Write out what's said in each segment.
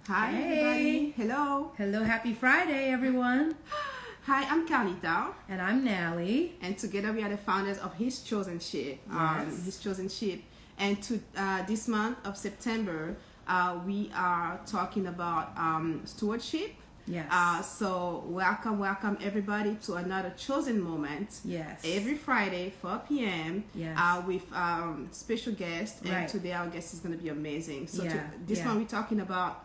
Hi, Hey. everybody. Hello. Hello, happy Friday, everyone. Hi, I'm Kathi, And I'm Nally. and together we are the founders of His Chosen Sheep. Yes. His Chosen Sheep. And to this month of September, we are talking about stewardship. Yes. So welcome everybody to another chosen moment. Yes. Every Friday, 4 p.m. Yes. With special guests, and Right. today our guest is going to be amazing. So Yeah, this yeah. one we're talking about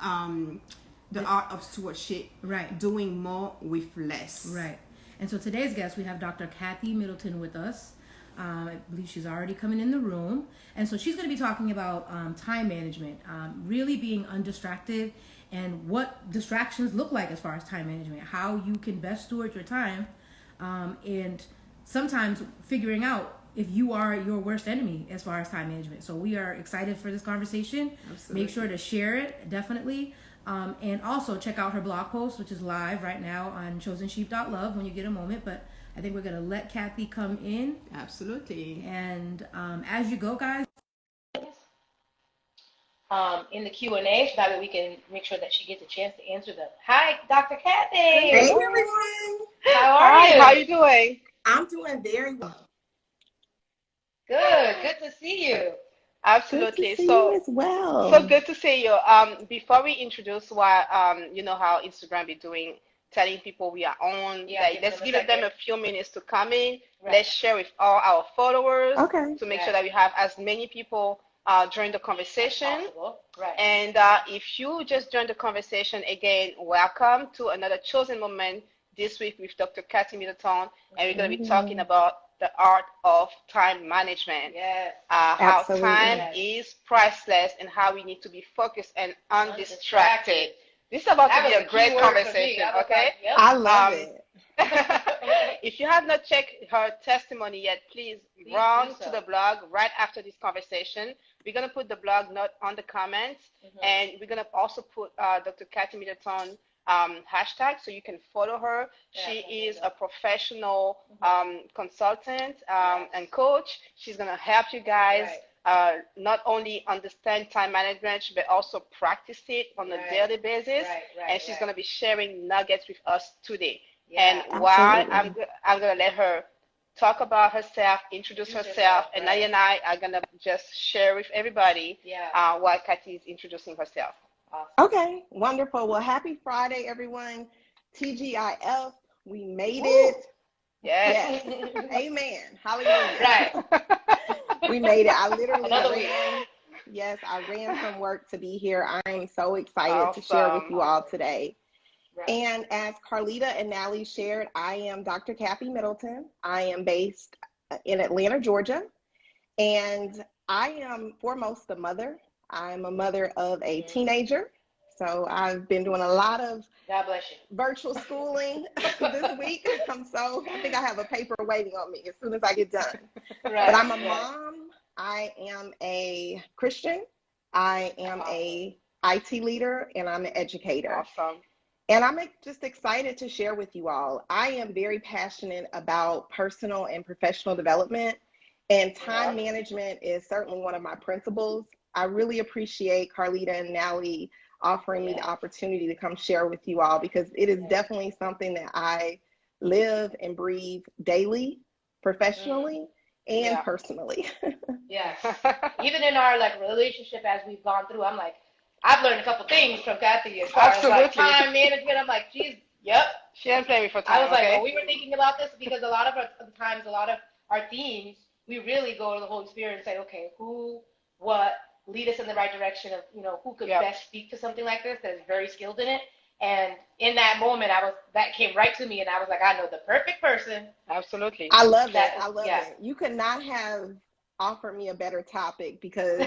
the art of stewardship. Right. Doing more with less. Right. And so today's guest, we have Dr. Kathi Midleton with us. I believe she's already coming in the room. And so she's going to be talking about time management, really being undistracted, and what distractions look like as far as time management, how you can best steward your time, and sometimes figuring out if you are your worst enemy as far as time management. So we are excited for this conversation. Absolutely. Make sure to share it, definitely. And also check out her blog post, which is live right now on chosensheep.love when you get a moment. But I think we're going to let Kathi come in. Absolutely. And as you go, guys. In the Q&A so that way we can make sure that she gets a chance to answer them. Hi, Dr. Kathi. Hey everyone. How are you? How are you doing? I'm doing very well. Good. Good to see you. Absolutely. Good to see So you as well. so good to see you. Before we introduce what you know how Instagram be doing, telling people we are on. Yeah, Like, give let's them a give them second. a few minutes to come in. Right. Let's share with all our followers Okay. to make Yes. sure that we have as many people join the conversation. Possible. Right. And if you just joined the conversation, again, welcome to another chosen moment this week with Dr. Kathi Midleton, and we're going to be talking about the art of time management. Yes. How Absolutely. time Yes. is priceless and how we need to be focused and undistracted. This is about That to be was a a great key word for me. conversation, I was okay? like, yep. I love Um, it. If you have not checked her testimony yet, please Please run do so. to the blog right after this conversation. We're going to put the blog note on the comments, and we're going to also put Dr. Kathi Midleton hashtag so you can follow her. She is a professional consultant and coach. She's going to help you guys not only understand time management, but also practice it on a Right. daily basis. Right. And she's going to be sharing nuggets with us today. Yeah. And why Absolutely. I'm going to let her talk about herself, introduce herself, and Nadia and I are going to just share with everybody while Kathi is introducing herself. Awesome. Okay. Wonderful. Well, happy Friday, everyone. TGIF. We made it. Yes. Yes. Amen. Hallelujah. Right. We made it. I literally Another week. ran. Yes, I ran from work to be here. I am so excited to share with Awesome. you all today. Right. And as Carlita and Nally shared, I am Dr. Kathi Midleton. I am based in Atlanta, Georgia. And I am foremost a mother. I'm a mother of a teenager. So I've been doing a lot of God bless you. virtual schooling this week. I think I have a paper waiting on me as soon as I get done. Right. But I'm a mom. I am a Christian. I am a IT leader, and I'm an educator. Awesome. And I'm just excited to share with you all. I am very passionate about personal and professional development, and time management is certainly one of my principles. I really appreciate Carlita and Nally offering me the opportunity to come share with you all, because it is definitely something that I live and breathe daily, professionally and personally. Yes. Even in our relationship as we've gone through, I'm like, I've learned a couple things from Kathi as far as time management. I'm like, geez, yep. She ain't playing me for time. I was like, well, we were thinking about this because a lot of our themes, we really go to the Holy Spirit and say, okay, what, lead us in the right direction of, who could best speak to something like this that is very skilled in it. And in that moment, that came right to me, and I was like, I know the perfect person. Absolutely. I love that. I love it. You could not have offered me a better topic, because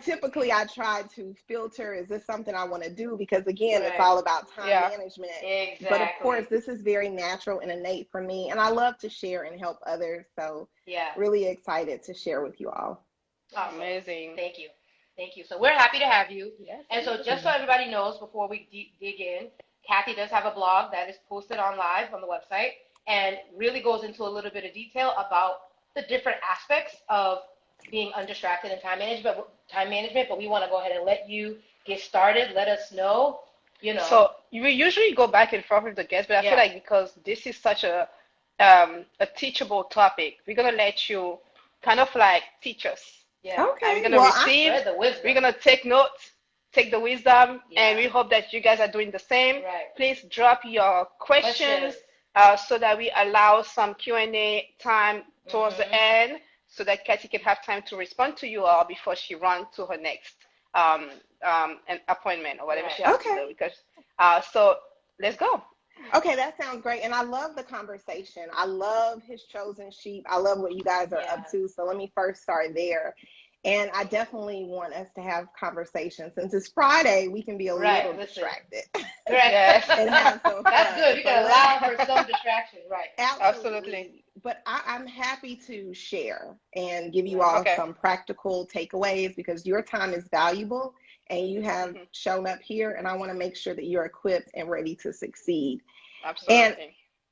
typically I try to filter, is this something I want to do? Because again, it's all about time management. Exactly. But of course, this is very natural and innate for me, and I love to share and help others. So really excited to share with you all. Awesome. Amazing. Thank you. So we're happy to have you. Yes. And so just so everybody knows, before we dig in, Kathi does have a blog that is posted on live on the website, and really goes into a little bit of detail about the different aspects of being undistracted and time management. time management, but we want to go ahead and let you get started. Let us know, So we usually go back and forth with the guests, but I feel like because this is such a teachable topic, we're gonna let you kind of like teach us. Yeah. Okay. We're gonna receive. Spread the wisdom. We're gonna take notes, take the wisdom, and we hope that you guys are doing the same. Right. Please drop your questions so that we allow some Q&A time towards the end, so that Kathi can have time to respond to you all before she runs to her next an appointment or whatever she has to do. Because so let's go. Okay, that sounds great. And I love the conversation. I love his chosen sheep. I love what you guys are up to. So let me first start there. And I definitely want us to have conversations. Since it's Friday, we can be a little distracted. Right. And have some fun. That's good. You can allow for some distraction. Right. Absolutely. But I'm happy to share and give you all some practical takeaways, because your time is valuable and you have shown up here, and I want to make sure that you're equipped and ready to succeed. Absolutely. And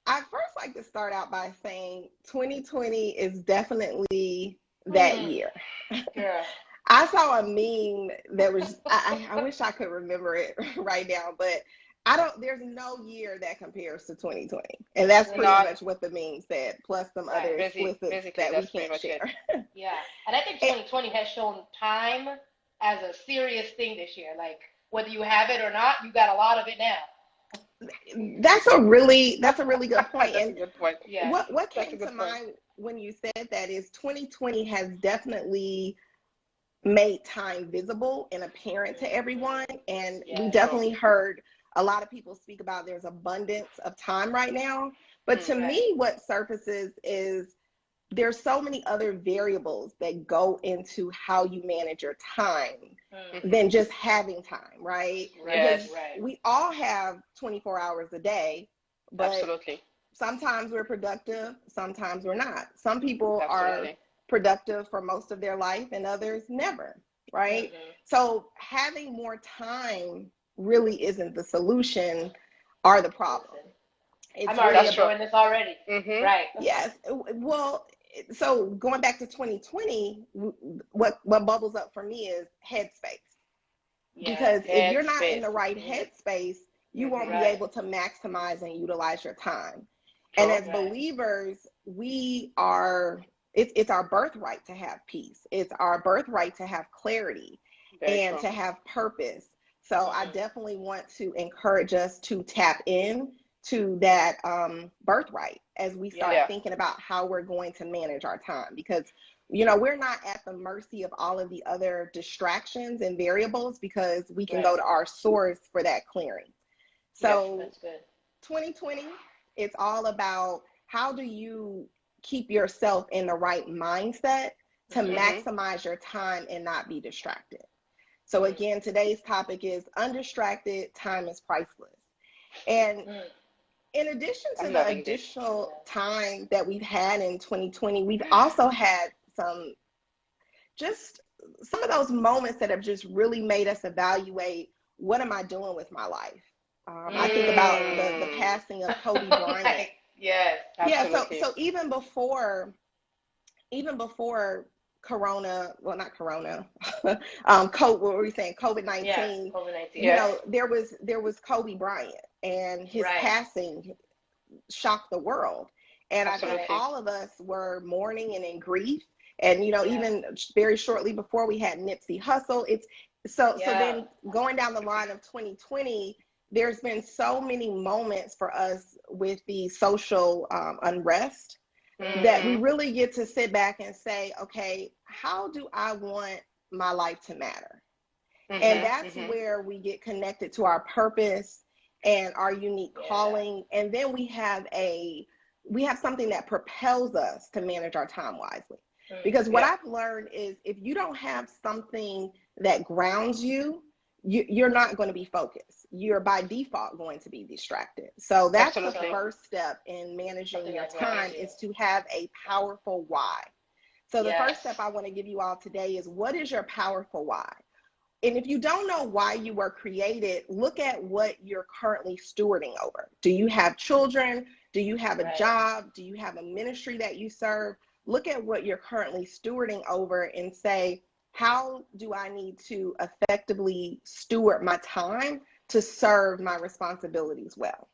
I first like to start out by saying 2020 is definitely that year. Yeah. I saw a meme that was, I wish I could remember it right now, but there's no year that compares to 2020. And that's pretty much what the meme said, plus some other explicits that we can't share. Yeah. And I think 2020 has shown time as a serious thing this year. Like, whether you have it or not, you got a lot of it now. That's a really good point. That's a good point. Yeah. What came to mind when you said that is 2020 has definitely made time visible and apparent to everyone. And we definitely heard a lot of people speak about there's abundance of time right now. But to me, what surfaces is there's so many other variables that go into how you manage your time than just having time, right? Because we all have 24 hours a day, but sometimes we're productive, sometimes we're not. Some people are productive for most of their life and others never, right? So having more time really isn't the solution or the problem. I'm already enjoying this already. Right. Yes. Well, so going back to 2020, what bubbles up for me is headspace. Because if you're not in the right headspace, you won't be able to maximize and utilize your time. And as believers, it's our birthright to have peace. It's our birthright to have clarity and to have purpose. So I definitely want to encourage us to tap in to that birthright as we start thinking about how we're going to manage our time, because we're not at the mercy of all of the other distractions and variables, because we can go to our source for that clearing. So 2020, it's all about how do you keep yourself in the right mindset to maximize your time and not be distracted. So again, today's topic is undistracted, time is priceless. And in addition to the additional time that we've had in 2020, we've also had some of those moments that have just really made us evaluate, what am I doing with my life? I think about the passing of Kobe Bryant. Absolutely. So even before Corona, well, not Corona, what were we saying? COVID-19. There was Kobe Bryant, and his passing shocked the world. And I think all of us were mourning and in grief. And, even very shortly before, we had Nipsey Hussle. So then going down the line of 2020, there's been so many moments for us with the social unrest that we really get to sit back and say, okay, how do I want my life to matter? And that's where we get connected to our purpose and our unique calling. And then we have something that propels us to manage our time wisely. Because what I've learned is, if you don't have something that grounds you, you're not going to be focused. You're by default going to be distracted. So that's the first step in managing your time, is to have a powerful why. So the first step I want to give you all today is, what is your powerful why? And if you don't know why you were created, look at what you're currently stewarding over. Do you have children? Do you have a job? Do you have a ministry that you serve? Look at what you're currently stewarding over and say, how do I need to effectively steward my time to serve my responsibilities well?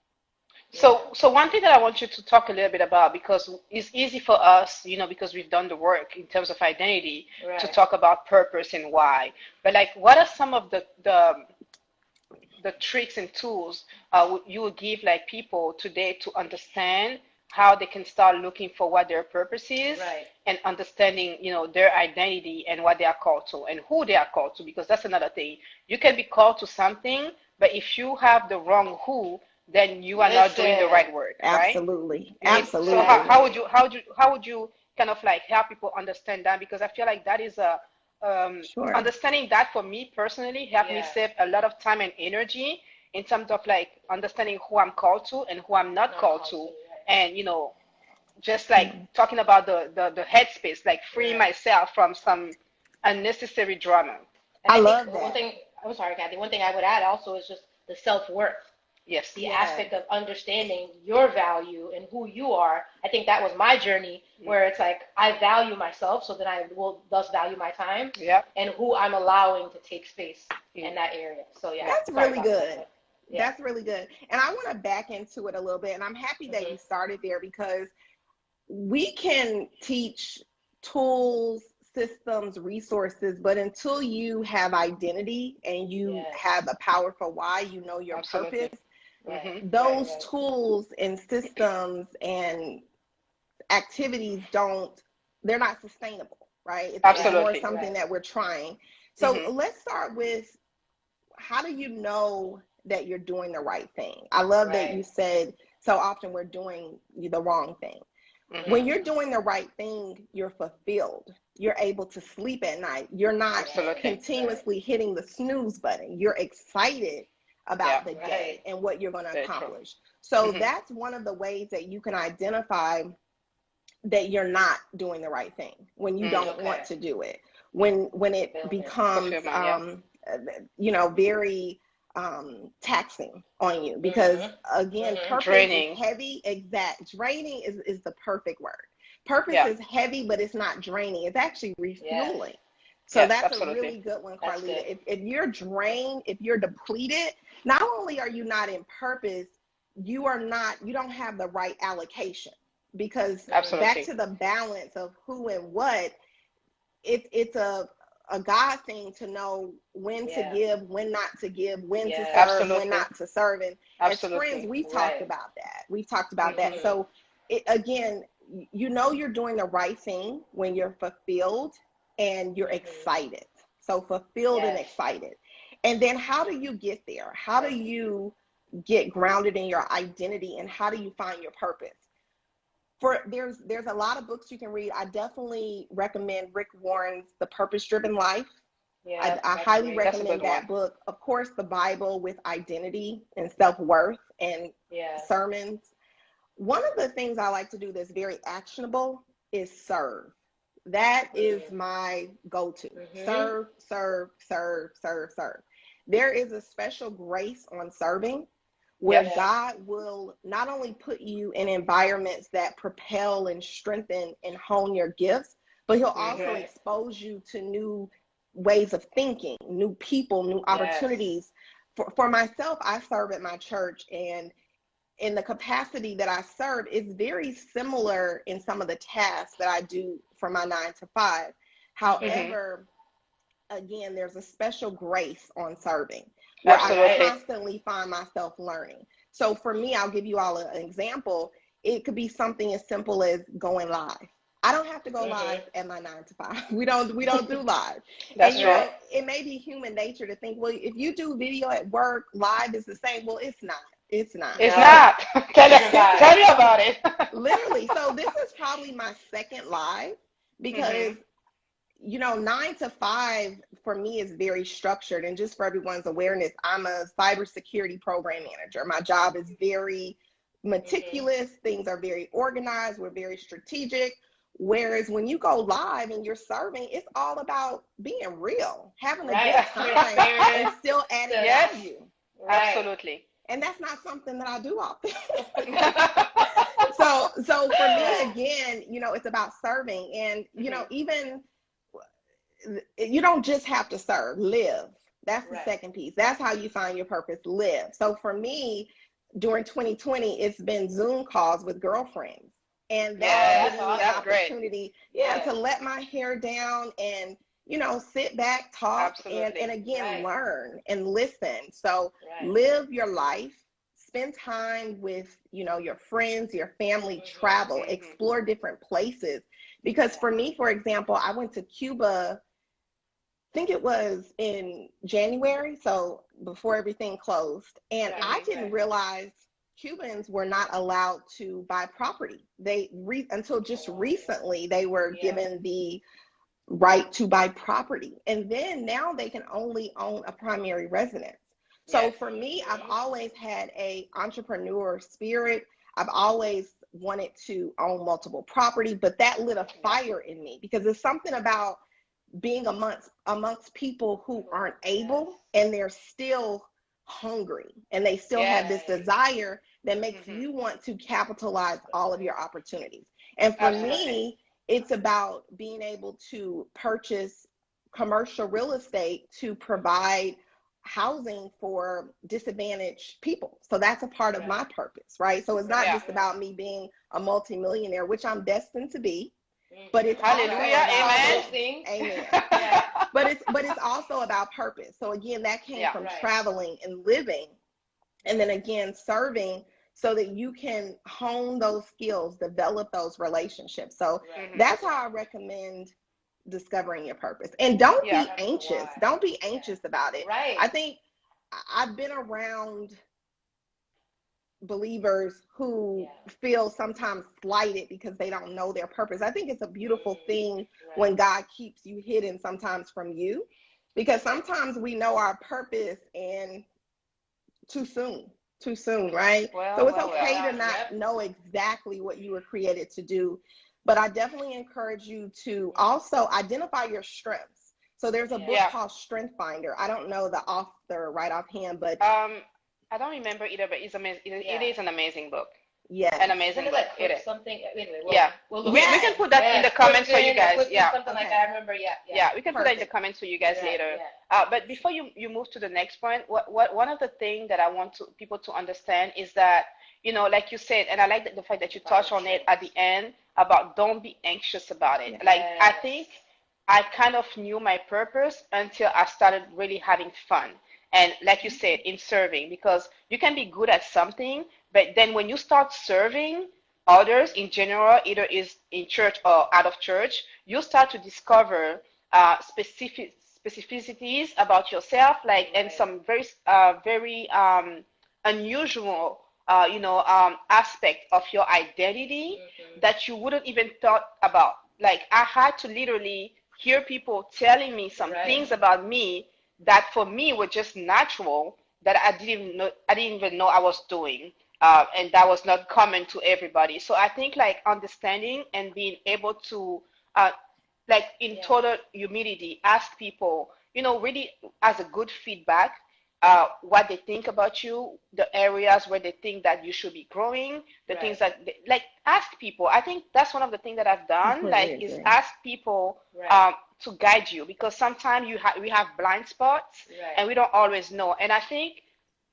So one thing that I want you to talk a little bit about, because it's easy for us, because we've done the work in terms of identity, to talk about purpose and why. But like, what are some of the tricks and tools you would give like people today to understand how they can start looking for what their purpose is, and understanding, their identity and what they are called to and who they are called to, because that's another thing. You can be called to something, but if you have the wrong who, then you are not doing the right work, right? Absolutely. Absolutely. So how would you kind of like help people understand that? Because I feel like that is a Sure. understanding that for me personally helped me save a lot of time and energy in terms of like understanding who I'm called to and who I'm not called to, and just like talking about the headspace, like freeing myself from some unnecessary drama. And I love think that. One thing, I'm sorry, Kathi. One thing I would add also is just the self-worth. Yes. The aspect of understanding your value and who you are. I think that was my journey, where it's like I value myself, so that I will thus value my time, and who I'm allowing to take space in that area. So that's really good. That. That's really good. And I want to back into it a little bit, and I'm happy that you started there, because we can teach tools, systems, resources, but until you have identity and you have a powerful why, your purpose, those tools and systems and activities they're not sustainable, right? It's more something that we're trying. So let's start with, how do you know that you're doing the right thing? I love that you said so often we're doing the wrong thing. When you're doing the right thing, you're fulfilled. You're able to sleep at night. You're not continuously hitting the snooze button. You're excited about the day and what you're going to accomplish. So that's one of the ways that you can identify that you're not doing the right thing, when you don't want to do it, when it becomes very taxing on you, because again, purpose is heavy. Draining is the perfect word. Purpose is heavy, but it's not draining. It's actually refueling. So that's a really good one, Carlita. If you're drained, if you're depleted, not only are you not in purpose, you don't have the right allocation, because back to the balance of who and what, it's a God thing to know when to give, when not to give, when to serve, when not to serve. And as friends, we've talked about that. We've talked about that. So again, you're doing the right thing when you're fulfilled and you're excited. So fulfilled and excited. And then how do you get there? How do you get grounded in your identity, and how do you find your purpose? There's a lot of books you can read. I definitely recommend Rick Warren's The Purpose-Driven Life. I highly recommend that book. Of course, the Bible with identity and self-worth, and sermons. One of the things I like to do that's very actionable is serve. That is my go-to. Serve, serve, serve, serve, serve. There is a special grace on serving, where God will not only put you in environments that propel and strengthen and hone your gifts, but he'll also expose you to new ways of thinking, new people, new opportunities. For myself, I serve at my church, and in the capacity that I serve is very similar in some of the tasks that I do for my 9 to 5. However, again, there's a special grace on serving, where I constantly find myself learning. So for me, I'll give you all an example. It could be something as simple as going live. I don't have to go live at my 9 to 5. We don't do live. That's right. It may be human nature to think, well, if you do video at work, live is the same. Well, it's not. It's not. It's not. Tell me about it. Literally. So this is probably my second live, because 9 to 5 for me is very structured. And just for everyone's awareness, I'm a cybersecurity program manager. My job is very meticulous. Things are very organized. We're very strategic. Whereas when you go live and you're serving, it's all about being real, having a good time, and still adding value. Absolutely. And that's not something that I do often. So for me, again, it's about serving. And, even you don't just have to serve, live. That's the Right. second piece. That's how you find your purpose, live. So for me, during 2020, it's been Zoom calls with girlfriends. And Yeah, that's that's giving me an that's great. opportunity, Yeah. to let my hair down and, sit back, talk, Absolutely. and again, Right. learn and listen. So Right. live your life, spend time with, your friends, your family, travel, Mhm. explore different places. Because for me, for example, I went to Cuba, I think it was in January, so before everything closed. And Right, I didn't right. realize Cubans were not allowed to buy property. Until just recently, they were Yeah. given the right to buy property. And then now they can only own a primary residence. So Yes. for me, I've Mhm. always had a entrepreneur spirit. I've always wanted to own multiple property, but that lit a fire in me because there's something about being amongst people who aren't able and they're still hungry and they still have this Yes. desire that makes Mhm. you want to capitalize all of your opportunities. And for Absolutely. me, it's about being able to purchase commercial real estate to provide housing for disadvantaged people. So that's a part of my purpose, right? So it's not Yeah. just about me being a multimillionaire, which I'm destined to be, Mhm. but it's Hallelujah, also All about, those amen. things. amen. Yeah. But it's also about purpose. So again, that came Yeah. from Right. traveling and living, and then again serving, so that you can hone those skills, develop those relationships. So Right. that's how I recommend discovering your purpose. And don't Yeah. be anxious. Don't be anxious about it. Right. I think I've been around believers who feel sometimes slighted because they don't know their purpose. I think it's a beautiful thing when God keeps you hidden sometimes from you, because sometimes we know our purpose and too soon, right? So it's okay to not know exactly what you were created to do, but I definitely encourage you to also identify your strengths. So there's a book Yeah. called Strength Finder. I don't know the author right offhand, but I don't remember either, but it's amazing. It is an amazing book. yes. An amazing Isn't it book. like It Cliff is. something? Anyway, Yeah. we'll We can put that in the comments for you guys. Yeah. Something like Okay. that. I remember. Yeah. Yeah, we can put that in the Perfect. comments for you guys later. Yeah. But before you move to the next point, what one of the things that I want people to understand is that, like you said, and I like the fact that you touched on it at the end about don't be anxious about it. Yeah. Like I think I kind of knew my purpose until I started really having fun. And like you said, in serving, because you can be good at something, but then when you start serving others in general, either is in church or out of church, you start to discover specificities about yourself, like, and some very unusual, aspect of your identity that you wouldn't even thought about. Like I had to literally hear people telling me some things about me that for me were just natural that I didn't even know I was doing. And that was not common to everybody. So I think like understanding and being able to, like in total humility, ask people, really as a good feedback, what they think about you, the areas where they think that you should be growing, the things that, like ask people. I think that's one of the things that I've done, like is ask people to guide you, because sometimes we have blind spots and we don't always know. And I think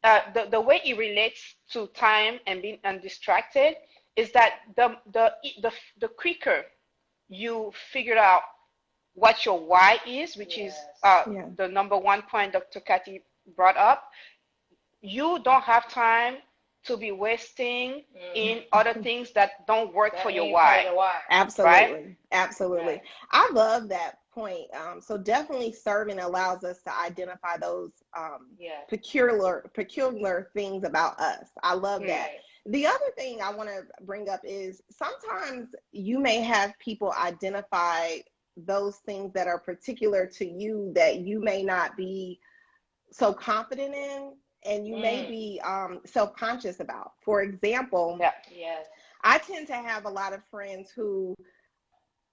the way it relates to time and being undistracted is that the quicker you figure out what your why is, which is the number one point Dr. Kathi brought up, you don't have time to be wasting in other things that don't work for your why. Absolutely. Right? Absolutely. Right. I love that point. So definitely serving allows us to identify those peculiar things about us. I love that. The other thing I want to bring up is sometimes you may have people identify those things that are particular to you that you may not be so confident in, and you may be self-conscious about. For example, I tend to have a lot of friends who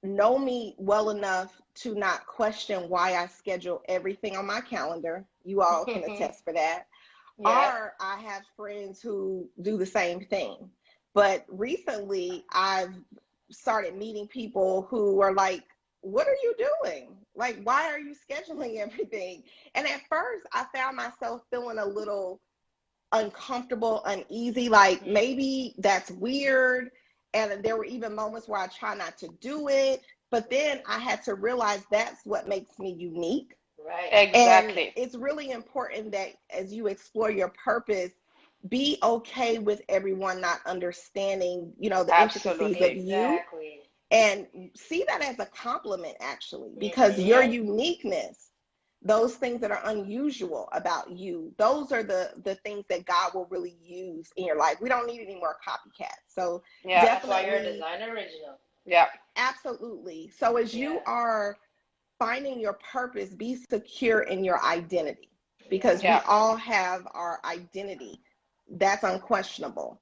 know me well enough to not question why I schedule everything on my calendar. You all can attest for that. Or I have friends who do the same thing. But recently I've started meeting people who are like, what are you doing? Like, why are you scheduling everything? And at first I found myself feeling a little uncomfortable, uneasy, like maybe that's weird. And there were even moments where I try not to do it. But then I had to realize that's what makes me unique. Right. Exactly. And it's really important that as you explore your purpose, be okay with everyone not understanding, you know, the intricacies of you, and see that as a compliment, actually, because your uniqueness, those things that are unusual about you, those are the things that God will really use in your life. We don't need any more copycats. So Yeah. That's why you're a design original. Yeah. absolutely. So as you are finding your purpose, be secure in your identity, because we all have our identity. That's unquestionable.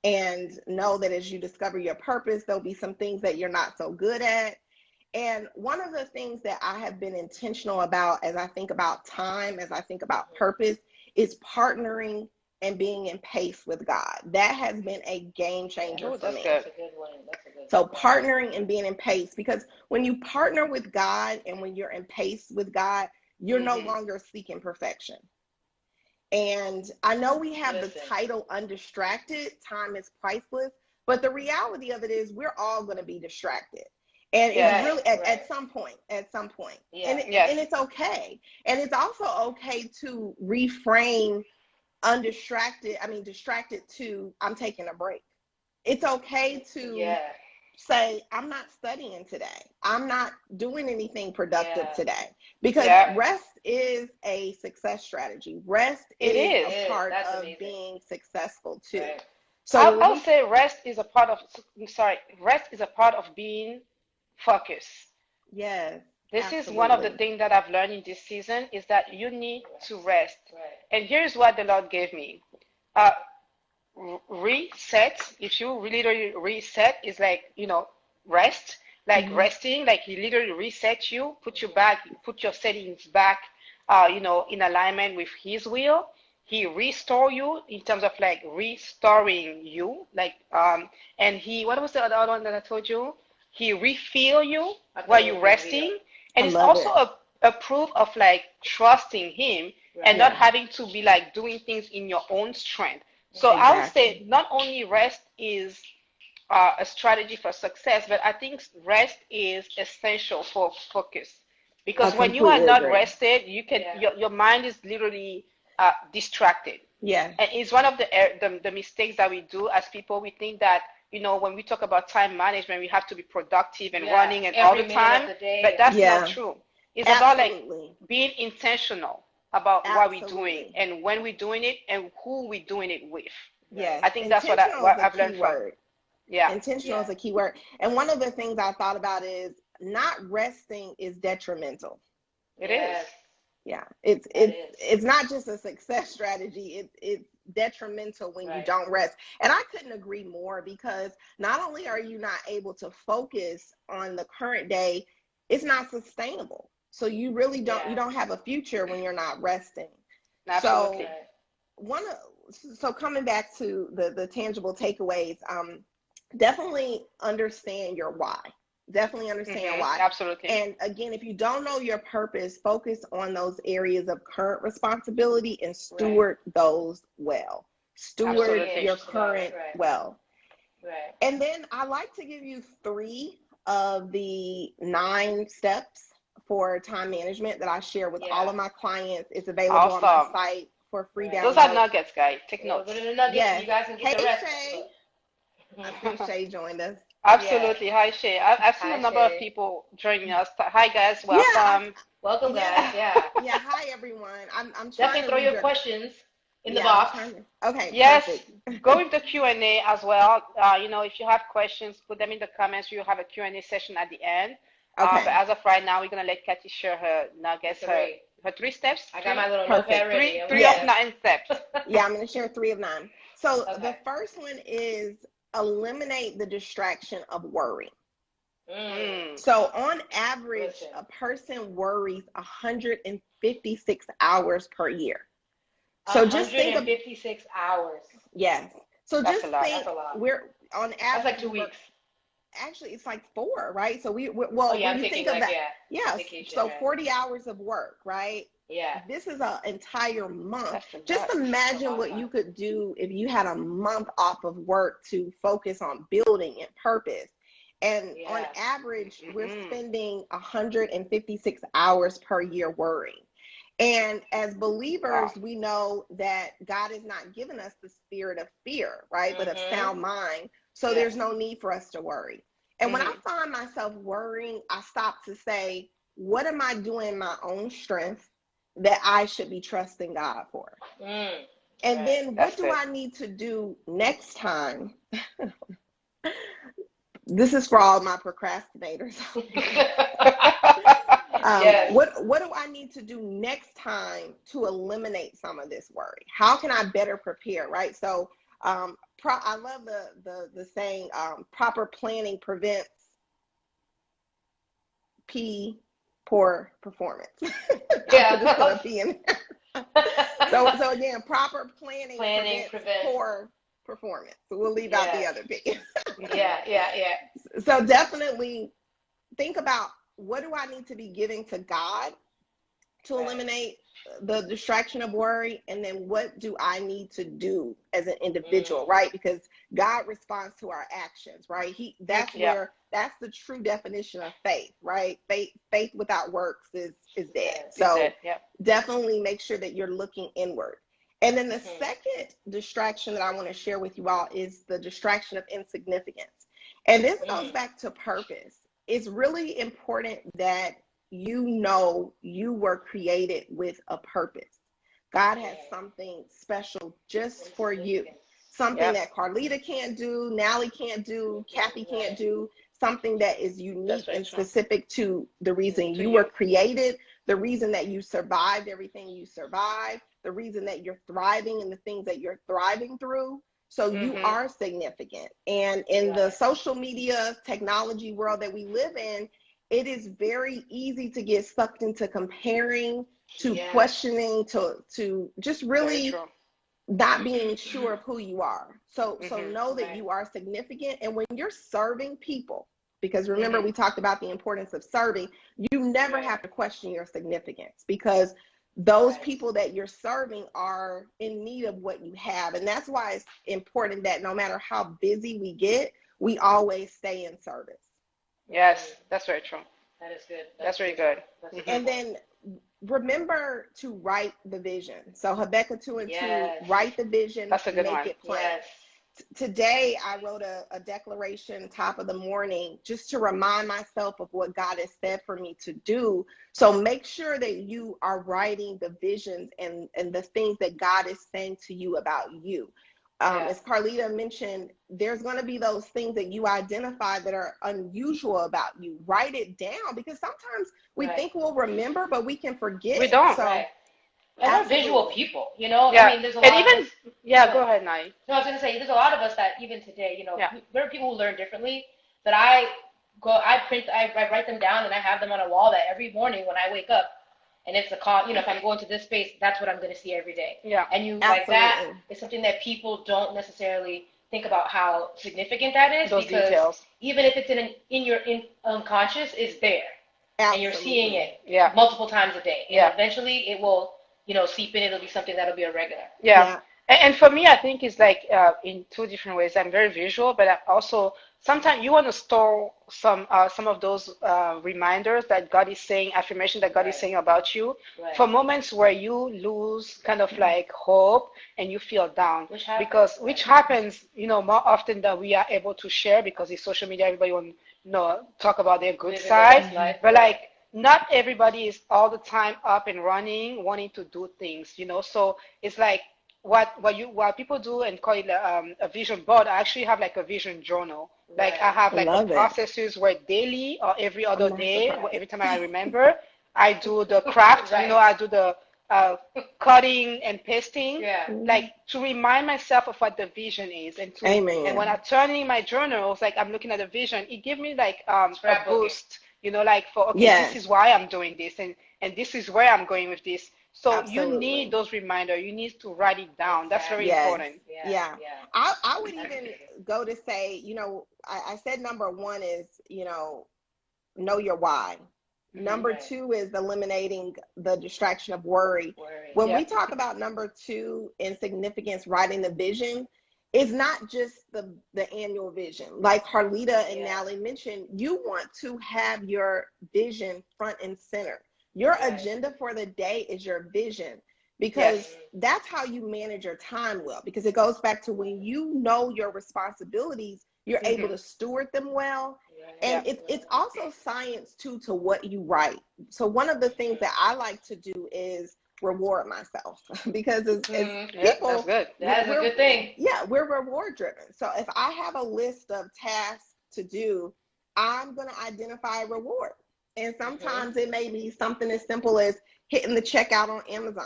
And know that as you discover your purpose, there'll be some things that you're not so good at. And one of the things that I have been intentional about as I think about time, as I think about purpose, is partnering and being in pace with God. That has been a game changer for me. That's a good one. That's a good So one. partnering and being in pace, because when you partner with God and when you're in pace with God, you're no longer seeking perfection. And I know we have the title Undistracted, time is priceless, but the reality of it is we're all going to be distracted. And it's really at some point. Yeah. And it's okay. And it's also okay to reframe distracted to I'm taking a break. It's okay to say, I'm not studying today. I'm not doing anything productive today. Because rest is a success strategy. Rest is a part of being successful too. Right. So I'll say rest is a part of being focused. Yes. This absolutely. is one of the things that I've learned in this season, is that you need to rest. Right. And here's what the Lord gave me. Reset. If you literally reset, is like, rest, like resting, like He literally resets you, put you back, put your settings back, in alignment with His will. He restore you in terms of like restoring you, like and He, what was the other one that I told you? He refill you while you're resting, and it's also a proof of like trusting Him and not having to be like doing things in your own strength. So I would say not only rest is a strategy for success, but I think rest is essential for focus. Because when you are not rested, you can your mind is literally distracted. Yeah. And it's one of the mistakes that we do as people. We think that, when we talk about time management, we have to be productive and running and all the time, but that's not true. It's about like being intentional about what we're doing and when we're doing it and who we're doing it with. Yes. I think that's what I've learned from. Yeah. Intentional is a key word. And one of the things I thought about is not resting is detrimental. It is. Yeah. It's not just a success strategy. It's detrimental when you don't rest. And I couldn't agree more, because not only are you not able to focus on the current day, it's not sustainable. So you really you don't have a future when you're not resting. Absolutely. So coming back to the tangible takeaways, definitely understand your why. Definitely understand why. Absolutely. And again, if you don't know your purpose, focus on those areas of current responsibility and steward those well. Steward your current well. Right. And then I like to give you 3 of the 9 steps for time management that I share with all of my clients. It's available on my site for free download. Those are nuggets, guys. Take notes. Yes. You guys can get the rest. Shay. I think Shay joined us. Absolutely. Hi, Shay. I've seen a number of people joining us. Hi, guys. Welcome. Welcome, guys. Yeah. Hi, everyone. I'm trying definitely to throw your questions in the box. Okay. Yes. Perfect. Go with the Q&A as well. If you have questions, put them in the comments. We'll have a Q&A session at the end. But as of right now, we're gonna let Kathi share her nuggets, her 3 steps. I got my little notepad ready. 3 of 9 steps. Yeah, I'm gonna share 3 of 9. So the first one is eliminate the distraction of worry. So on average, a person worries 156 hours per year. So just think of 156 hours. Yes. So That's just a lot. think That's a lot. we're on average. That's like 2 weeks. actually it's like 4, right? So well, Oh yeah, when I'm you thinking think of like that, yes, vacation, so right? 40 hours of work, right? Yeah. This is an entire month. That's a Just lot. imagine what you could do if you had a month off of work to focus on building and purpose. And on average, we're spending 156 hours per year worrying. And as believers, we know that God has not given us the spirit of fear, right? But of sound mind. So there's no need for us to worry. And when I find myself worrying, I stop to say, what am I doing in my own strength that I should be trusting God for? And then what do I need to do next time? This is for all my procrastinators. What do I need to do next time to eliminate some of this worry? How can I better prepare, right? So I love the saying, proper planning prevents poor performance. Yeah. Just put a P in there. So again, proper planning prevents poor performance. So we'll leave out the other P. Yeah. So definitely think about, what do I need to be giving to God to eliminate the distraction of worry? And then what do I need to do as an individual, right? Because God responds to our actions, right? That's the true definition of faith, right? Faith without works is dead. So definitely make sure that you're looking inward. And then the second distraction that I want to share with you all is the distraction of insignificance. And this goes back to purpose. It's really important that you know you were created with a purpose. God has something special just for you. Something that Carlita can't do, Nally can't do, Kathi can't do. Something that is unique and specific to the reason you were created, the reason that you survived everything you survived, the reason that you're thriving and the things that you're thriving through. So you are significant. And in the social media technology world that we live in, it is very easy to get sucked into comparing, to questioning, to just really not being sure of who you are. So know that you are significant. And when you're serving people, because remember we talked about the importance of serving, you never have to question your significance, because those people that you're serving are in need of what you have. And that's why it's important that no matter how busy we get, we always stay in service. Yes, that's very true. That is good. That's really good. And then remember to write the vision. So Habakkuk 2:2, write the vision, that's a good make one. it plain. Today, I wrote a declaration top of the morning just to remind myself of what God has said for me to do. So make sure that you are writing the visions and the things that God is saying to you about you. As Carlita mentioned, there's going to be those things that you identify that are unusual about you. Write it down, because sometimes we think we'll remember, but we can forget. We don't. So, and we're visual people, you know? Yeah. I mean, there's a lot of us. Go ahead, Nai. No, I was going to say, there's a lot of us that even today, you know, there are people who learn differently, that I write them down and I have them on a wall that every morning when I wake up, and it's you know, if I'm going to this space, that's what I'm going to see every day. Yeah. And you like that is something that people don't necessarily think about how significant that is. Those because details. Even if it's in your unconscious, it's there. Absolutely. And you're seeing it multiple times a day. And eventually it will, you know, seep in. It'll be something that'll be a regular. Yeah. And for me, I think it's like in two different ways. I'm very visual, but I'm also sometimes you want to store some of those reminders that God is saying, affirmation that God is saying about you, for moments where you lose kind of like hope and you feel down, which happens, you know, more often than we are able to share, because it's social media. Everybody want to talk about their good side, but like not everybody is all the time up and running, wanting to do things, you know. So it's like what people do and call it a vision board. I actually have like a vision journal. Like I have like the processes where daily or every other day, every time I remember, I do the craft. You know, I do the cutting and pasting, like to remind myself of what the vision is. And and when I turn in my journals, like I'm looking at the vision, it gives me like a boost. You know, like for this is why I'm doing this, and this is where I'm going with this. So you Absolutely. need those reminders. You need to write it down. That's very Yes. important. Yeah. I would even go to say, I said number one is, know your why. Number two is eliminating the distraction of worry. When we talk about number two in significance, writing the vision, it's not just the annual vision. Like Harlita and Nally mentioned, you want to have your vision front and center. Your agenda for the day is your vision, because that's how you manage your time well, because it goes back to when you know your responsibilities, you're able to steward them well. And it's also science too to what you write. So one of the things that I like to do is reward myself, because as people, that's good. That's a good thing. Yeah, we're reward driven. So if I have a list of tasks to do, I'm going to identify a reward. And sometimes it may be something as simple as hitting the checkout on Amazon.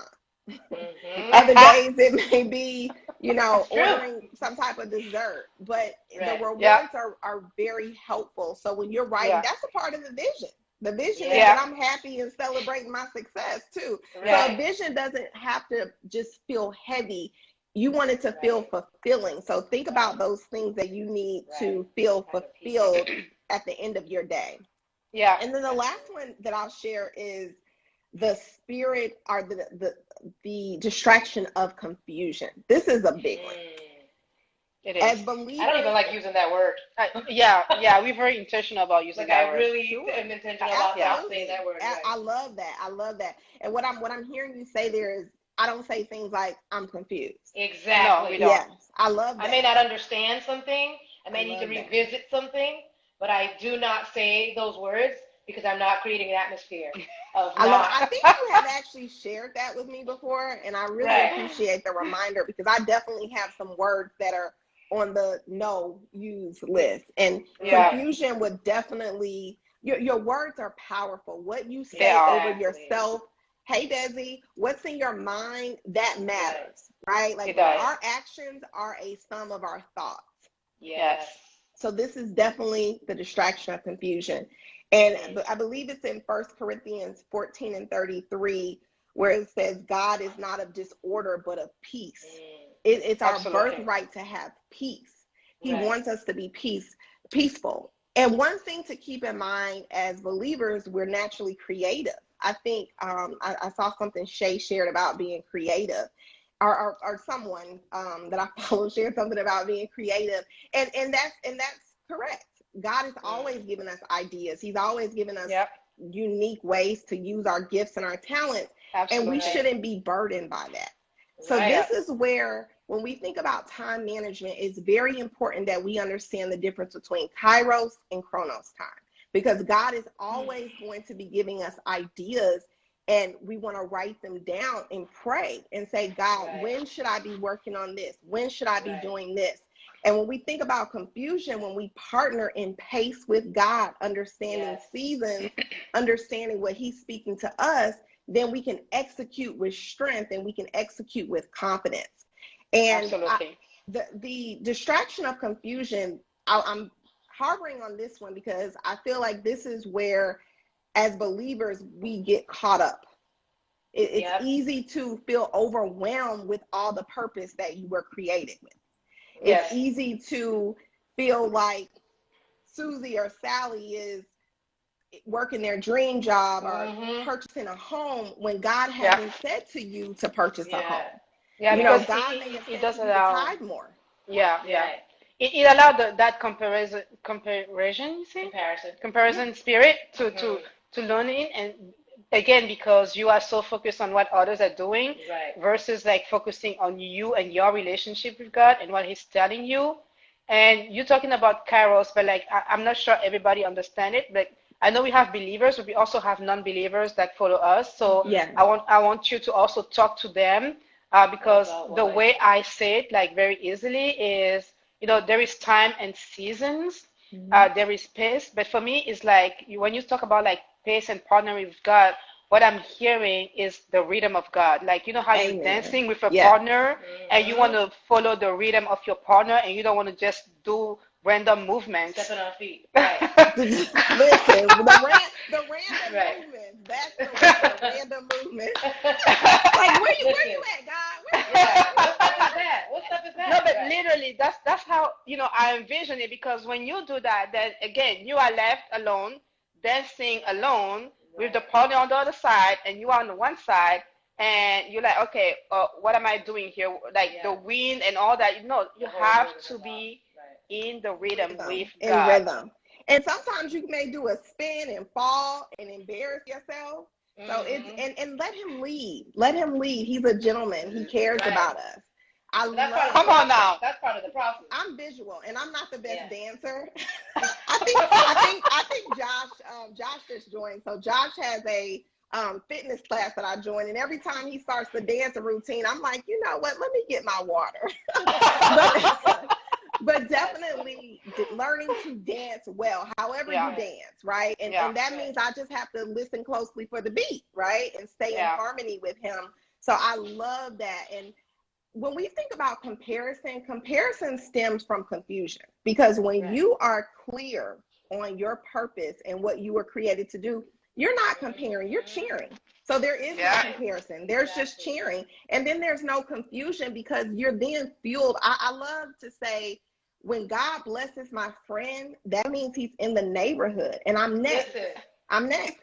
Other days it may be, ordering some type of dessert. But the rewards are very helpful. So when you're writing, that's a part of the vision. The vision is that I'm happy and celebrating my success too. So a vision doesn't have to just feel heavy. You want it to feel fulfilling. So think about those things that you need to feel fulfilled at the end of your day. Yeah. And then the last one that I'll share is the spirit or the distraction of confusion. This is a big one. It is. As believers, I don't even like using that word. We're very intentional about using that word. I really am intentional about not saying that word. I love that. And what I'm hearing you say there is, I don't say things like I'm confused. Exactly. No, we don't. Yes, I love that. I may not understand something. I may need to revisit something, but I do not say those words because I'm not creating an atmosphere of I think you have actually shared that with me before, and I really appreciate the reminder, because I definitely have some words that are on the no use list, and confusion would definitely, your words are powerful. What you say over yourself, hey Desi, what's in your mind, that matters, right? Like our actions are a sum of our thoughts. Yes. So this is definitely the distraction of confusion. And I believe it's in 1 Corinthians 14:33, where it says, God is not of disorder, but of peace. It's our birthright to have peace. He wants us to be peaceful. And one thing to keep in mind as believers, we're naturally creative. I think I saw something Shay shared about being creative, or someone that I follow shared something about being creative, and that's correct. God has always given us ideas. He's always given us unique ways to use our gifts and our talents, and we shouldn't be burdened by that. So this is where, when we think about time management, it's very important that we understand the difference between Kairos and Chronos time, because God is always going to be giving us ideas, and we want to write them down and pray and say, God, when should I be working on this? When should I be doing this? And when we think about confusion, when we partner in pace with God, understanding seasons, understanding what he's speaking to us, then we can execute with strength, and we can execute with confidence. And the distraction of confusion, I'm harboring on this one because I feel like this is where, as believers, we get caught up. It's easy to feel overwhelmed with all the purpose that you were created with. It's easy to feel like Susie or Sally is working their dream job or purchasing a home when God hasn't said to you to purchase a home. Yeah, because God may have said to you to tithe more. It allowed that comparison spirit to learning, and again, because you are so focused on what others are doing versus like focusing on you and your relationship with God and what he's telling you. And you're talking about Kairos, but like I'm not sure everybody understands it, but I know we have believers, but we also have non-believers that follow us. So I want you to also talk to them, because the way I say it, like very easily, is, there is time and seasons, there is pace, but for me, it's like when you talk about like pace and partnering with God, what I'm hearing is the rhythm of God. Like, how you're dancing with a partner, and you want to follow the rhythm of your partner, and you don't want to just do random movements. Stepping on feet. Listen, the random movements. That's the random movement. Like, where you at, God? Where you at? What stuff is that? What stuff is that? No, but literally, that's how, I envision it, because when you do that, then again, you are left alone, dancing alone with the partner on the other side, and you are on the one side, and you're like, okay, what am I doing here? Like the wind and all that. You have to be in the rhythm with God. Rhythm. And sometimes you may do a spin and fall and embarrass yourself. So it's and let him lead. Let him lead. He's a gentleman. He cares about us. Come on now. That's part of the process. I'm visual, and I'm not the best dancer. I think Josh just joined. So Josh has a fitness class that I joined, and every time he starts the dance routine, I'm like, you know what? Let me get my water. but definitely learning to dance well, however you dance, right? And that means I just have to listen closely for the beat, right? And stay in harmony with him. So I love that. And when we think about comparison stems from confusion, because when you are clear on your purpose and what you were created to do, you're not comparing, you're cheering. So there is no comparison. There's just cheering. And then there's no confusion, because you're then fueled. I love to say, when God blesses my friend, that means he's in the neighborhood, and I'm next. Listen. I'm next.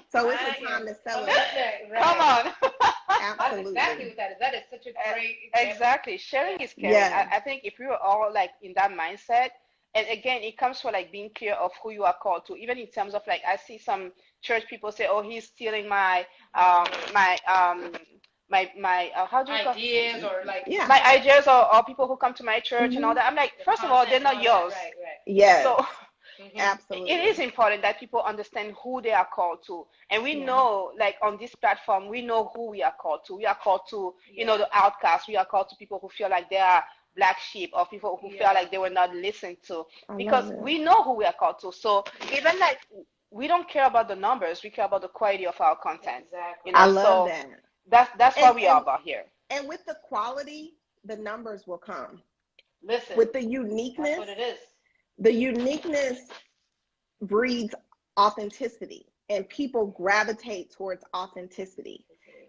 So it's a time to celebrate. Right. Come on. Absolutely. That's exactly what that is. That is such a great example. Exactly. Sharing is caring. Yeah. I think if we were all like in that mindset, and again, it comes from like being clear of who you are called to. Even in terms of like, I see some church people say, "Oh, he's stealing my how do you ideas or like my ideas, or people who come to my church and all that." I'm like, first of all, they're not yours. Right. Yes. So absolutely, it is important that people understand who they are called to, and we know, like on this platform, we know who we are called to. We are called to, the outcasts. We are called to people who feel like they are black sheep, or people who feel like they were not listened to, because we know who we are called to. So even like, we don't care about the numbers, we care about the quality of our content. Exactly. I love that. That's what we are about here. And with the quality, the numbers will come. Listen. With the uniqueness, that's what it is. The uniqueness breeds authenticity, and people gravitate towards authenticity.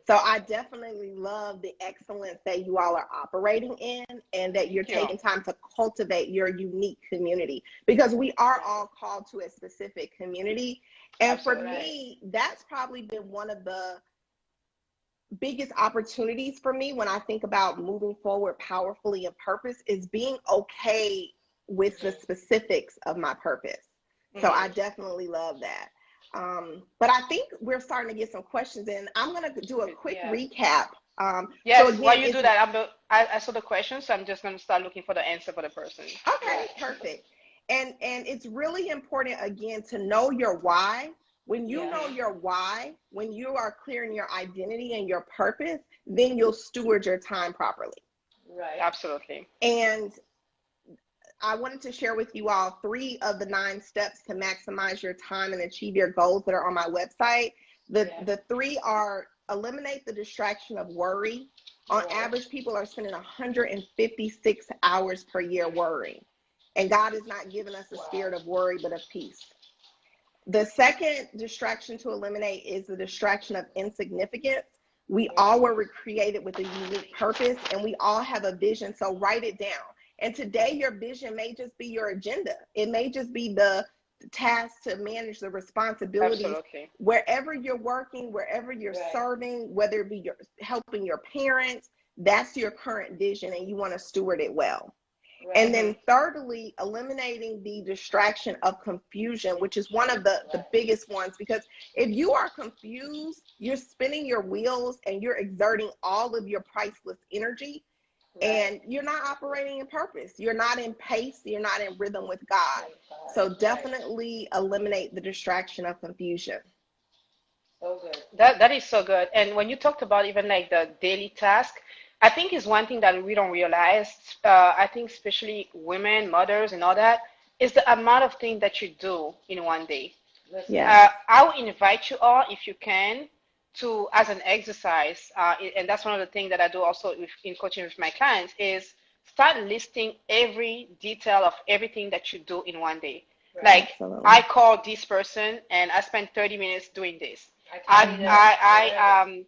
So I definitely love the excellence that you all are operating in, and that you're taking time to cultivate your unique community, because we are all called to a specific community. And for me, that's probably been one of the biggest opportunities for me when I think about moving forward powerfully in purpose, is being okay with the specifics of my purpose. So I definitely love that. But I think we're starting to get some questions in. I'm going to do a quick recap. Yes, so again, while you do that, I saw the question, so I'm just going to start looking for the answer for the person. Okay, perfect. And it's really important, again, to know your why. When you know your why, when you are clear in your identity and your purpose, then you'll steward your time properly. Right. Absolutely. And I wanted to share with you all 3 of the 9 steps to maximize your time and achieve your goals that are on my website. The 3 are: eliminate the distraction of worry. On average, people are spending 156 hours per year worrying. And God has not given us a spirit of worry, but of peace. The second distraction to eliminate is the distraction of insignificance. We all were created with a unique purpose, and we all have a vision. So write it down. And today, your vision may just be your agenda. It may just be the task to manage the responsibilities. Absolutely. Wherever you're working, wherever you're serving, whether it be helping your parents, that's your current vision, and you want to steward it well. Right. And then thirdly, eliminating the distraction of confusion, which is one of the biggest ones, because if you are confused, you're spinning your wheels and you're exerting all of your priceless energy. And you're not operating in purpose. You're not in pace. You're not in rhythm with God. So definitely eliminate the distraction of confusion. So good. That is so good. And when you talked about even like the daily task, I think is one thing that we don't realize. I think especially women, mothers, and all that, is the amount of things that you do in one day. I will invite you all, if you can, to, as an exercise, and that's one of the things that I do also in coaching with my clients, is start listing every detail of everything that you do in one day. Like, I call this person and I spend 30 minutes doing this. I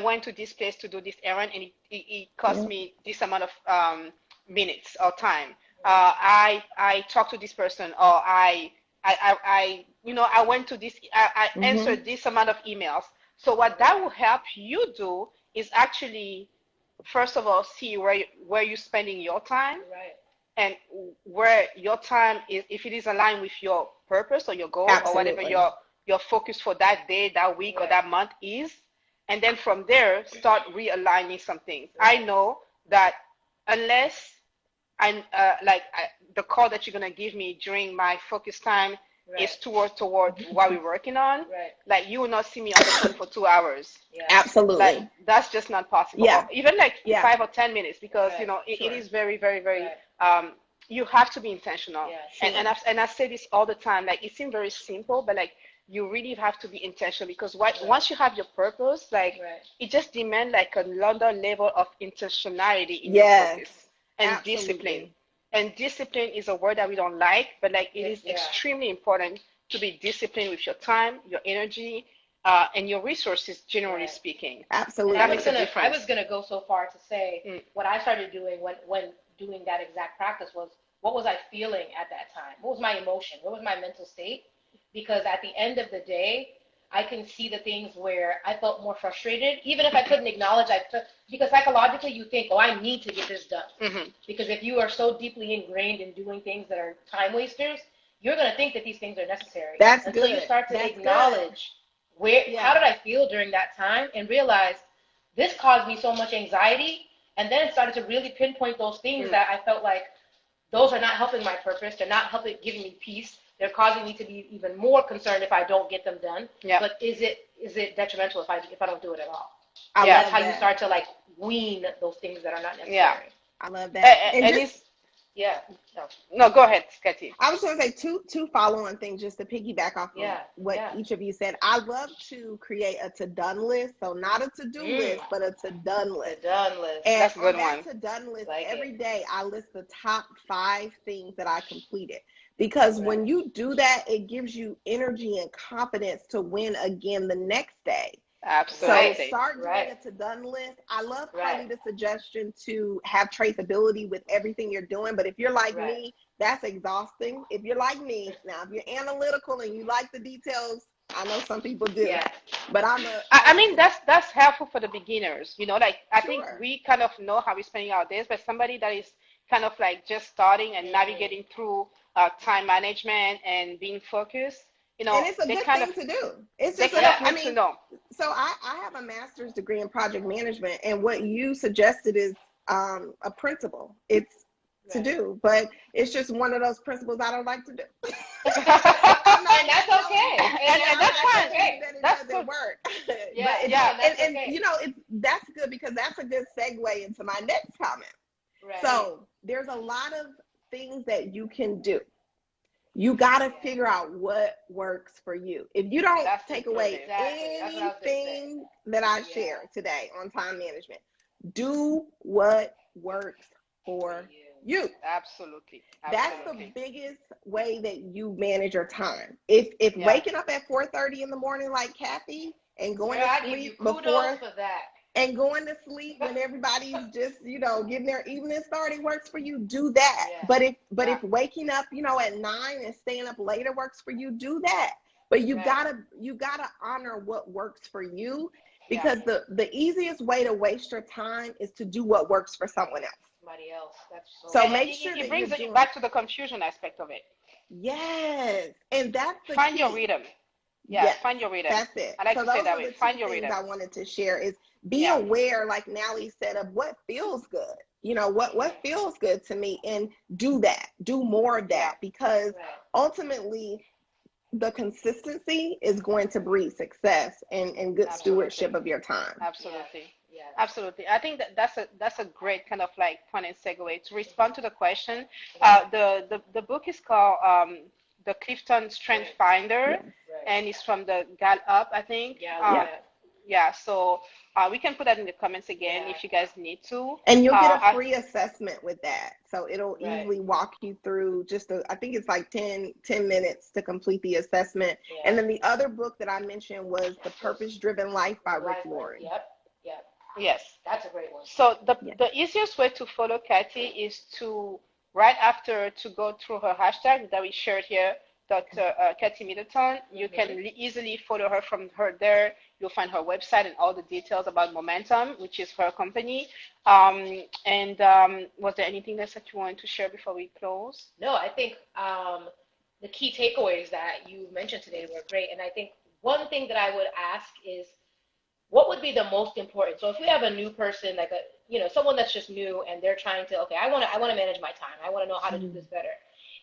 went to this place to do this errand, and it cost me this amount of minutes or time. I talked to this person, or I went to this, I answered this amount of emails. So what that will help you do is actually, first of all, see where you're spending your time, and where your time is, if it is aligned with your purpose or your goal, or whatever your focus for that day, that week, or that month is. And then from there, start realigning some things. I know that unless the call that you're gonna give me during my focus time is toward what we're working on, like you will not see me on the phone for 2 hours. Absolutely. Like that's just not possible. Even like 5 or 10 minutes, because it is very, very, very you have to be intentional. And I say this all the time, like it seems very simple, but like you really have to be intentional, because once you have your purpose, like it just demands like another level of intentionality in your focus and discipline. And discipline is a word that we don't like, but like it is extremely important to be disciplined with your time, your energy, and your resources, generally speaking. Absolutely. And I was gonna go so far to say what I started doing when doing that exact practice was, what was I feeling at that time? What was my emotion? What was my mental state? Because at the end of the day, I can see the things where I felt more frustrated, even if I couldn't acknowledge because psychologically you think, oh, I need to get this done. Because if you are so deeply ingrained in doing things that are time wasters, you're going to think that these things are necessary. Until you start to acknowledge how did I feel during that time, and realize this caused me so much anxiety, and then started to really pinpoint those things that I felt like those are not helping my purpose. They're not giving me peace. They're causing me to be even more concerned if I don't get them done. But is it detrimental if I don't do it at all? That's how you start to like wean those things that are not necessary. I love that. No, go ahead, Kathi. I was going to say two follow-on things just to piggyback off of what each of you said. I love to create a to-done list. So not a to-do list, but a to-done list. And that's a good one. On that to-done list, every day I list the top 5 things that I completed. Because when you do that, it gives you energy and confidence to win again the next day. Absolutely. So start doing a to-done list. I love Carlita's suggestion to have traceability with everything you're doing. But if you're like me, that's exhausting. If you're like me, now if you're analytical and you like the details, I know some people do. But I mean, that's helpful for the beginners. You know, like I think we kind of know how we're spending our days, but somebody that is kind of like just starting and navigating through time management and being focused, you know, and it's a good thing to do. It's just to know. So I have a master's degree in project management, and what you suggested is a principle. It's to do, but it's just one of those principles I don't like to do. And that's okay. And that's fine. That doesn't work. And you know, that's good, because that's a good segue into my next comment. So there's a lot of things that you can do. You got to figure out what works for you. If you don't take away anything that I share today on time management, do what works for you. Absolutely. That's the biggest way that you manage your time. If waking up at 4:30 in the morning like Kathi and going to sleep before for that. And going to sleep when everybody's just, you know, getting their evening started works for you, do that. But if waking up, you know, at 9 and staying up later works for you, do that. But you gotta honor what works for you, because the easiest way to waste your time is to do what works for someone else. Somebody else. That's so make sure it brings you back to the confusion aspect of it. Yes, and that's the find key. Your rhythm. Find your rhythm. That's it. I like to say that way. Find your rhythm. rhythm. I wanted to share is be aware, like Nally said, of what feels good. You know, what feels good to me, and do that. Do more of that, because ultimately the consistency is going to breed success and good stewardship of your time. Absolutely. Absolutely. I think that's a great kind of like fun and segue to respond to the question. The book is called the Clifton Strength Finder, and it's from the Gallup, I think. Yeah, so we can put that in the comments again if you guys need to. And you'll get a free assessment with that. So it'll Right. easily walk you through I think it's like 10 minutes to complete the assessment. Yeah. And then the other book that I mentioned was The Purpose-Driven Life by Rick Warren. Yep. Yes. That's a great one. So the easiest way to follow Kathi is to, right after, to go through her hashtag that we shared here, Dr. Kathi Midleton. You can easily follow her from her there. You'll find her website and all the details about Momentum, which is her company. Was there anything else that you wanted to share before we close? No, I think the key takeaways that you mentioned today were great. And I think one thing that I would ask is, what would be the most important? So if we have a new person, like someone that's just new and they're trying to, okay, I want to manage my time. I want to know how to do this better.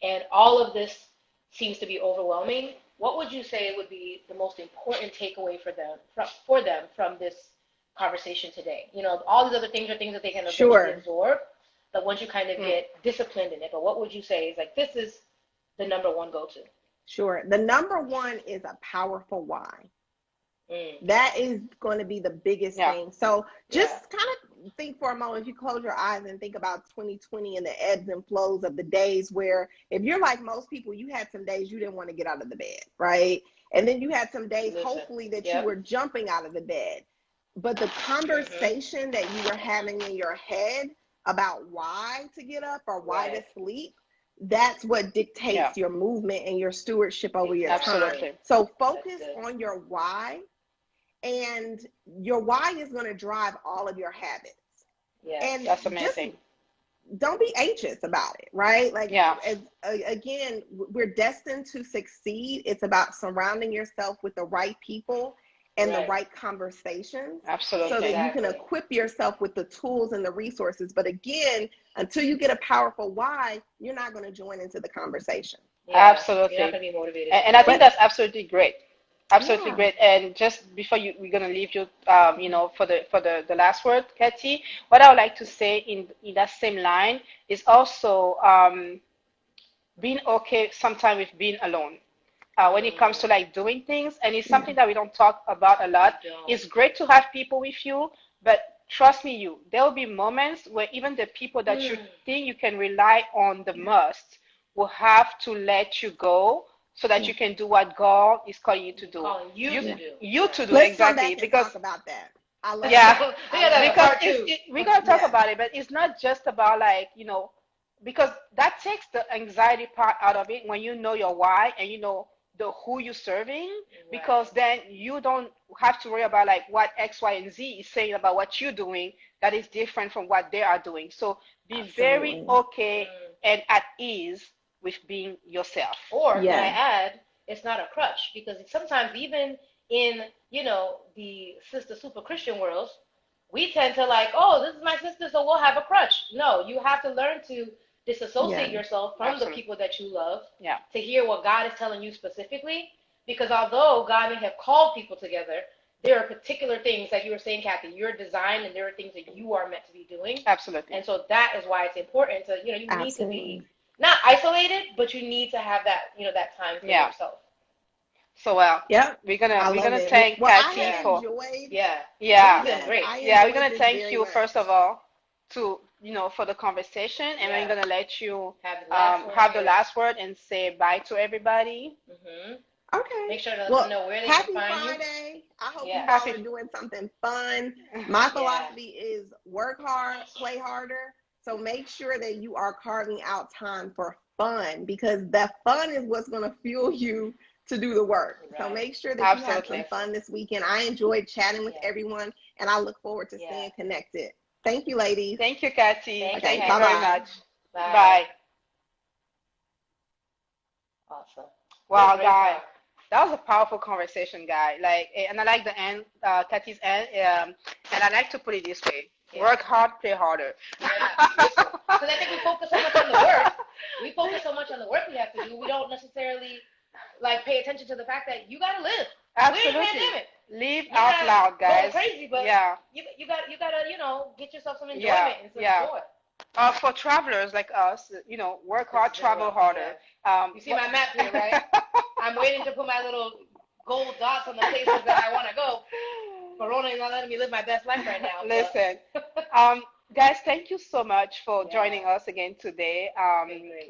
And all of this seems to be overwhelming. What would you say would be the most important takeaway for them from this conversation today? All these other things are things that they can eventually absorb, but once you kind of get disciplined in it, but what would you say is like, this is the number one go-to? Sure. The number one is a powerful why. That is going to be the biggest thing. So just kind of think for a moment, if you close your eyes and think about 2020 and the ebbs and flows of the days where, if you're like most people, you had some days you didn't want to get out of the bed, right? And then you had some days, hopefully, that you were jumping out of the bed. But the conversation that you were having in your head about why to get up or why to sleep, that's what dictates your movement and your stewardship over your time. So focus on your why. And your why is going to drive all of your habits. Yeah, and that's amazing. Don't be anxious about it, right? Like, again, we're destined to succeed. It's about surrounding yourself with the right people and the right conversations. Absolutely. So that you can equip yourself with the tools and the resources. But again, until you get a powerful why, you're not going to join into the conversation. Yeah, absolutely. You're not going to be motivated. And I think that's absolutely great. Absolutely great. And just before we're gonna leave you, for the last word, Kathi, what I would like to say in that same line is also being okay sometimes with being alone. When it comes to like doing things, and it's something that we don't talk about a lot. It's great to have people with you, but trust me, there will be moments where even the people that you think you can rely on the most will have to let you go, so that you can do what God is calling you to do. Let's exactly. Come back and because talk about that. I love because we're gonna talk about it, but it's not just about because that takes the anxiety part out of it when you know your why and you know who you're serving, because then you don't have to worry about like what X, Y, and Z is saying about what you're doing that is different from what they are doing. So be very okay and at ease with being yourself. Or can I add, it's not a crutch, because sometimes even in the sister super Christian worlds, we tend to like, oh, this is my sister, so we'll have a crutch. No, you have to learn to disassociate yourself from the people that you love to hear what God is telling you specifically, because although God may have called people together, there are particular things that you were saying, Kathi, you're designed, and there are things that you are meant to be doing. Absolutely. And so that is why it's important to, you need to be not isolated, but you need to have that, that time for yourself. So we're gonna thank Kathi for great. We're gonna thank you first of all for the conversation, and we're gonna let you have the last word and say bye to everybody. Okay. Make sure to let them know where they can find Happy Friday. I hope you all are doing something fun. My philosophy is work hard, play harder. So make sure that you are carving out time for fun, because that fun is what's going to fuel you to do the work. So make sure that you have some fun this weekend. I enjoyed chatting with everyone, and I look forward to staying connected. Thank you, ladies. Thank you, Kathi. Thank you very much. Bye. Awesome. Wow, guys. That was a powerful conversation, guy. And I like the end, Kathy's end. And I like to put it this way: work hard, play harder. Because I think we focus so much on the work. We focus so much on the work we have to do. We don't necessarily pay attention to the fact that you gotta live. Absolutely. We're in a pandemic. Live out loud, guys. Go crazy, but you gotta get yourself some enjoyment and some joy. For travelers like us, work hard, travel harder. You see my map here, right? I'm waiting to put my little gold dots on the places that I want to go. Corona is not letting me live my best life right now. Listen, guys, thank you so much for joining us again today.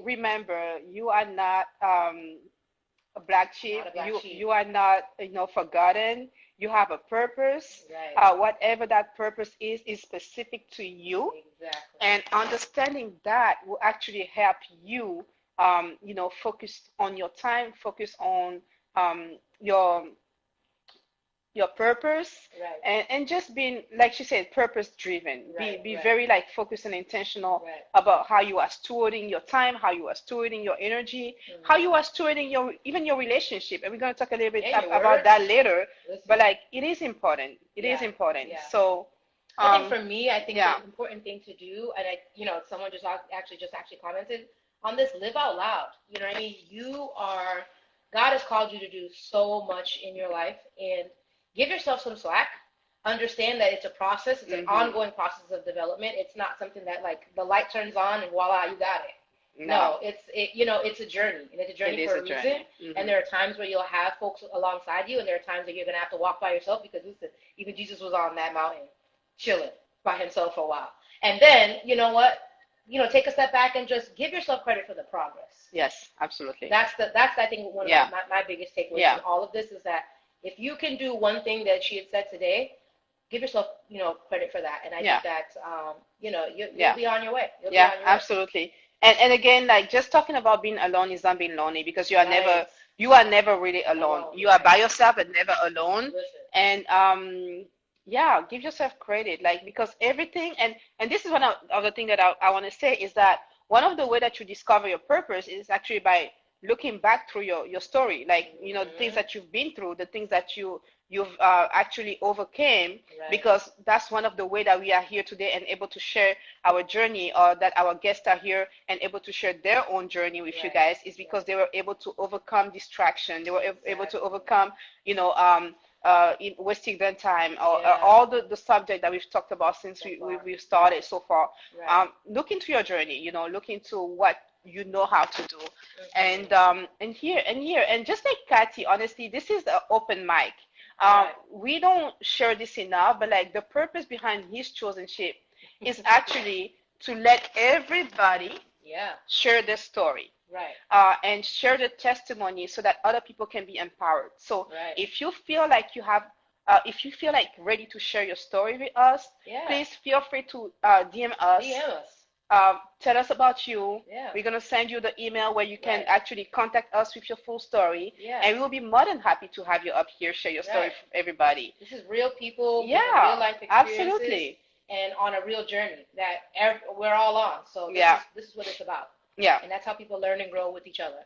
Remember, you are not a black sheep. You are not, forgotten. You have a purpose. Right. Whatever that purpose is specific to you. Exactly. And understanding that will actually help you, focus on your time, focus on your purpose, right. and just being, like she said, purpose driven. Right, Be right. very like focused and intentional Right. about how you are stewarding your time, how you are stewarding your energy, how you are stewarding your relationship. And we're going to talk a little bit about that later. Listen. But like, it is important. It is important. Yeah. So I think for me, I think yeah. the important thing to do, and someone just actually commented on this: live out loud. You know what I mean? God has called you to do so much in your life, and give yourself some slack. Understand that it's a process. It's an ongoing process of development. It's not something that like the light turns on and voila, you got it. No, it's a journey, and it's a journey for a reason. And there are times where you'll have folks alongside you, and there are times that you're gonna have to walk by yourself because listen, even Jesus was on that mountain, chilling by himself for a while. And then you know what? Take a step back and just give yourself credit for the progress. Yes, absolutely. That's I think one of my biggest takeaways from all of this is that if you can do one thing that she had said today, give yourself, credit for that. And I think that, you'll be on your way. You'll be on your way. Absolutely. And again, like just talking about being alone is not being lonely because you are never really alone. You are by yourself and never alone. Listen. And give yourself credit, like because everything and this is one of the things that I want to say is that one of the way that you discover your purpose is actually by looking back through your story, like the things that you've been through, the things that you've actually overcame, because that's one of the way that we are here today and able to share our journey, or that our guests are here and able to share their own journey with you guys, is because they were able to overcome distraction, they were able to overcome in wasting their time, or all the subject that we've talked about since we've started so far. Look into your journey, look into what you know how to do, and here and just like Kathi, honestly, this is the open mic. We don't share this enough, but like the purpose behind his chosen sheep is actually to let everybody share their story, and share the testimony so that other people can be empowered. So if you feel like ready to share your story with us, please feel free to DM us. Tell us about you. We're going to send you the email where you can actually contact us with your full story. And we will be more than happy to have you up here, share your story with everybody. This is real people, real life experiences, absolutely, and on a real journey that we're all on. So this is what it's about. And that's how people learn and grow with each other.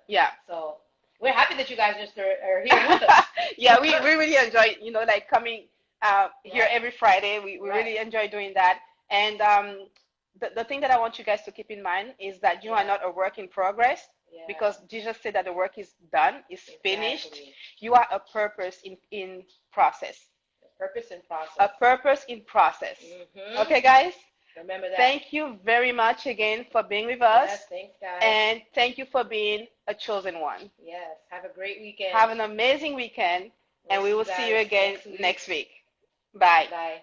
So we're happy that you guys just are here with us. We really enjoy, like coming here every Friday. We really enjoy doing that. And the thing that I want you guys to keep in mind is that you are not a work in progress, because Jesus said that the work is done, is finished. You are a purpose in process. A purpose in process. A purpose in process. Okay, guys? Remember that. Thank you very much again for being with us. Yes, thanks, guys. And thank you for being a chosen one. Yes, have a great weekend. Have an amazing weekend, and we will see you again next week. Bye. Bye.